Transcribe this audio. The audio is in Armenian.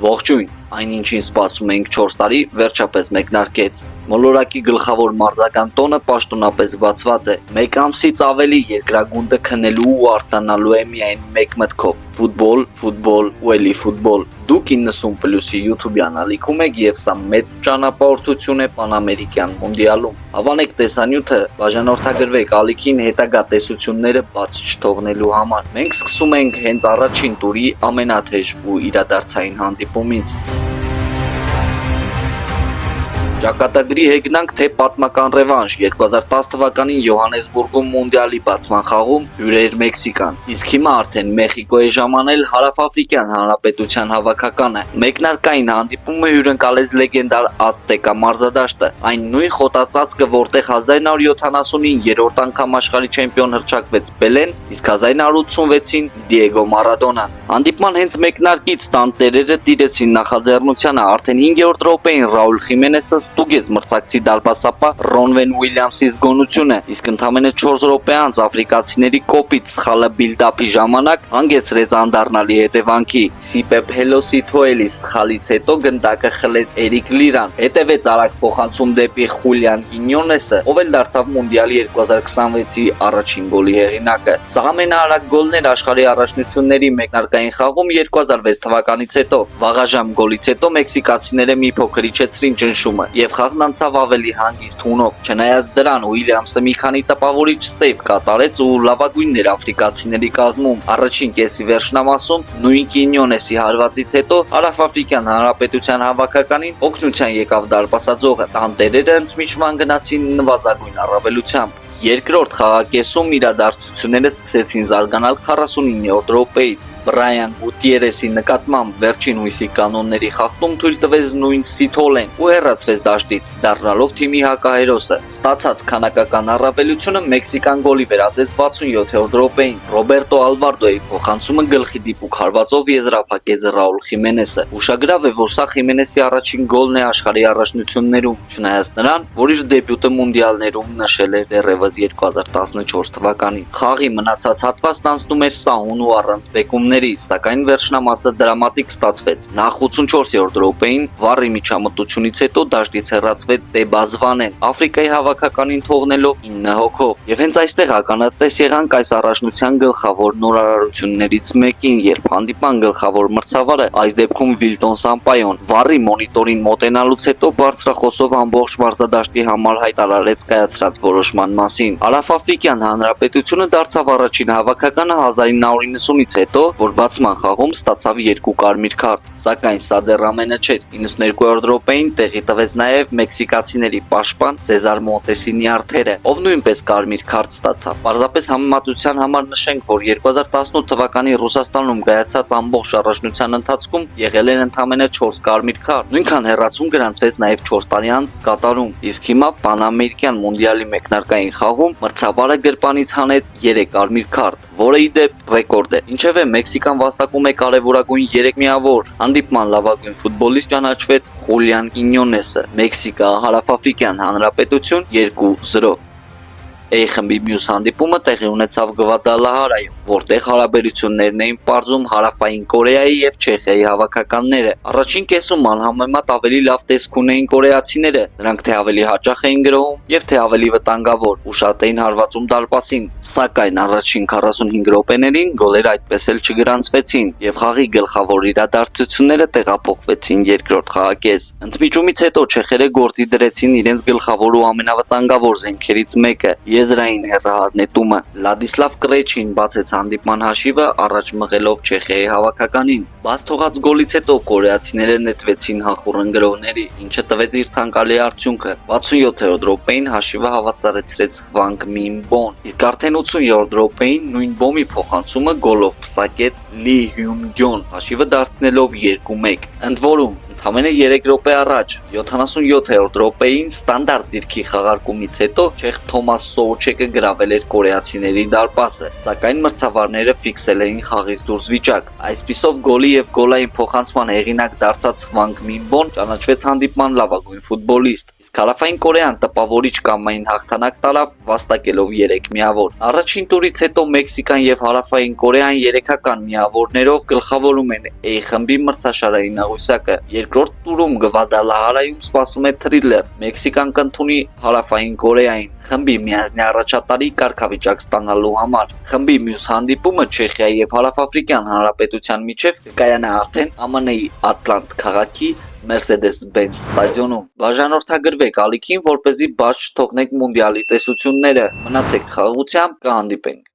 Ողջույն, այնինչին սպասում ենք 4 տարի, վերջապես մեկնարկեց։ Մոլորակի գլխավոր մարզական տոնը պաշտոնապես բացված է։ Մեկ ամսից ավելի երկրագունդը քնելու ու արտանալու է միայն մեկ մտքով՝ ֆուտբոլ, ֆուտբոլ ու էլի ֆուտբոլ։ Դուք 90+-ի YouTube-յան ալիքում եք եւ սա մեծ ճանապարհորդություն է պանամերիկյան մունդիալում։ Հավանեք տեսանյութը, բաժանորդագրվեք ալիքին հետագա տեսությունները բաց չթողնելու համար։ Մենք սկսում ենք հենց առաջին տուրի ամենաթեժ ու իրադարձային հանդիպումից։ Ճակատագրի հեգնանք, թե պատմական ռևանշ 2010 թվականին Յոհանեսբուրգում մունդիալի բացման խաղում հյուրեր Մեքսիկան, իսկ հիմա արդեն Մեխիկո է ժամանել Հարավաֆրիկյան Հանրապետության հավաքականը։ Մեկնարկային հանդիպումը հյուրընկալեց լեգենդար Ացտեկա մարզադաշտը, այն նույն խոտածածկը, որտեղ 1970-ին երրորդ անգամ աշխարհի չեմպիոն հռչակվեց Պելեն, իսկ 1986-ին Դիեգո Մարադոնան։ Հանդիպման հենց մեկնարկից տանտերերը տիրեցին նախաձեռնությանը, արդեն 5-րդ րոպեին Ռաուլ Խիմենեսը ստուգեց մրցակցի դարպասապահ Ռոնվեն Ուիլյամսի զգոնությունը, իսկ ընդամենը 4 րոպե անց աֆրիկացիների կոպիտ սխալը բիլդափի ժամանակ հանգեցրեց անդառնալի հետևանքի։ Սիպե Փելոսի Թոելի սխալից հետո գնդակը խլեց Էրիկ Լիրան, հետևեց արագ փոխանցում դեպի Խուլիան Կինյոնեսը, ով էլ դարձավ մունդիալի 2026-ի առաջին գոլի հեղինակը։ Սա ամենաարագ գոլն էր աշխարհի առաջնությունների մեկնարկային խաղում 2006 թվականից հետո։ Վաղաժամ գոլից հետո մեքսիկացիները մի փոքր իջեցրին ճնշումը եւ խաղն անցավ ավելի հանգիստ հունով։ Չնայած դրան Ուիլյամսը մի քանի տպավորիչ սեյվ կատարեց ու լավագույնն էր աֆրիկացիների կազմում։ Առաջին կեսի վերջնամասում նույն Կինյոնեսի հարվածից հետո Հարավաֆրիկյան Հանրապետության հավաքականին օգնության եկավ դարպասաձողը։ Տանտերերը ընդմիջման գնացին նվազագույն առավելությամբ։ Երկրորդ խաղակեսում իրադարձությունները սկսեցին զարգանալ 49-րդ րոպեից։ Բրայան Գուտիերեսի նկատմամբ վերջին հույսի կանոնների խախտում թույլ տվեց նույն Սիթոլեն ու հեռացվեց դաշտից, դառնալով թիմի հակահերոսը։ Ստացած քանակական առավելությունը Մեքսիկան գոլի վերածեց 67-րդ րոպեին։ Ռոբերտո Ալվարդոյի փոխանցումը գլխի դիպուկ հարվածով եզրափակեց Ռաուլ Խիմենեսը։ Ուշագրավ է, որ սա Խիմենեսի առաջին գոլն է աշխարհի առաջնություններում, չնայած նրան, որ իր դեբյուտը մունդիալներում նշել էր դեռևս 2014 թվականին։ Խաղի մնացած հատվածն անցնում էր սահուն ու առանց բեկումների, սակայն վերջնամասը դրամատիկ ստացվեց։ Նախ 84-րդ րոպեին վառի միջամտությունից հետո դաշտից հեռացվեց Տեբազվանեն, Աֆրիկայի հավաքականին թողնելով 9 հոգով։ Եվ հենց այստեղ ականատես եղանք այս առաջնության գլխավոր նորարարություններից մեկին, երբ հանդիպան գլխավոր մրցավարը, այս դեպքում Վիլտոն Սամպայոն, վառի մոնիտորին մոտենալուց հետո բարձրախոսով ամբողջ մարզադաշտի համար հայտարարեց կայացրած որոշման մասին։ Հարավաֆրիկյան Հանրապետությունը դարձավ առաջին հավաքականը 1990-ից հետո, որ բացման խաղում ստացավ 2 կարմիր քարտ։ Սակայն սա դեռ ամենը չէր։ 92-րդ րոպեին տեղի տվեց նաև մեքսիկացիների պաշտպան Սեզար Մոնտեսի նյարդերը, ով նույնպես կարմիր քարտ ստացավ։ Պարզապես համեմատության համար նշենք, որ 2018 թվականի Ռուսաստանում կայացած ամբողջ առաջնության ընթացքում եղել են ընդամենը 4 կարմիր քարտ։ Նույնքան հեռացում գրանցվեց նաև 4 տարի անց Կատարում, իսկ հիմա Պանամերիկյան մունդիալի մեկնարկային խաղում մրցավարը գրպանից հանեց 3 կարմիր քարտ, որը ի դեպ ռեկորդ է։ Ինչևէ, Մեքսիկան վաստակում է կարևորագույն 3 միավոր։ Հանդիպման լավագույն ֆուտբոլիստ ճանաչվեց Խուլիան Կինյոնեսը։ Մեքսիկա Հարավաֆրիկյան Հանրապետություն 2-0։ A խմբի մյուս հանդիպումը տեղի ունեցավ Գվադալահարայում, որտեղ հարաբերություններն էին պարզում Հարավային Կորեայի եւ Չեխիայի հավաքականները։ Առաջին կեսում անհամեմատ ավելի լավ տեսք ունեին կորեացիները, նրանք թե ավելի հաճախ էին գրոհում եւ թե ավելի վտանգավոր ու շատ էին հարվածում դարպասին, սակայն առաջին 45 րոպեներին գոլեր այդպես էլ չգրանցվեցին եւ խաղի գլխավոր իրադարձությունները տեղափոխվեցին երկրորդ խաղակես։ Ընդմիջումից հետո չեխերը գործի դրեցին իրենց գլխավոր ու ամենավտանգավոր զենքերից մեկը՝ եզրային հեռահար Լադիսլավ Կրեչին բացեց հանդիպման հաշիվը, առաջ մղելով Չեխիայի հավաքականին։ Բաց թողած գոլից հետո կորեացիները նետվեցին հախուռն գրոհների, ինչը տվեց իր ցանկալի արդյունքը։ 67-րդ րոպեին հաշիվը հավասարեցրեց Հվանգ Մին Բոն, իսկ արդեն 80-րդ րոպեին նույն Բոմի փոխանցումը գոլով պսակեց Լի Հյուն Գյոն, հաշիվը դարձնելով 2-1։ Ընդ որում, Ընդամենը 3 րոպե առաջ 77-րդ րոպեին ստանդարտ դիրքի խաղարկումից հետո չեխ Թոմաս Սոուչեկը գրավել էր կորեացիների դարպասը, սակայն մրցավարները ֆիքսել էին խաղից դուրս վիճակ։ Այսպիսով գոլի եւ գոլային փոխանցման հեղինակ դարձած Հվանգ Մինբոն ճանաչվեց հանդիպման լավագույն ֆուտբոլիստ, իսկ Հարավային Կորեան տպավորիչ կամային հաղթանակ տարավ վաստակելով 3 միավոր։ Առաջին տուրից հետո Մեքսիկան եւ Հարավային Կորեան 3-ական միավորներով գլխավորում են A խմբի մրցաշարային աղյուսակը։ Երկրորդ տուրում Գվադալահարայում սպասում է թրիլեր։ Մեքսիկան կընդունի Հարավային Կորեային խմբի միանձնյա առաջատարի կարգավիճակ ստանալու համար։ Խմբի մյուս հանդիպումը Չեխիայի եւ Հարավաֆրիկյան Հանրապետության միջև կկայանա արդեն ԱՄՆ-ի Ատլանտ քաղաքի Mercedes-Benz ստադիոնում։ Բաժանորդագրվեք ալիքին, որպեսզի բաց չթողնեք մունդիալի տեսությունները։ Մնացեք խաղաղությամբ, կհանդիպենք։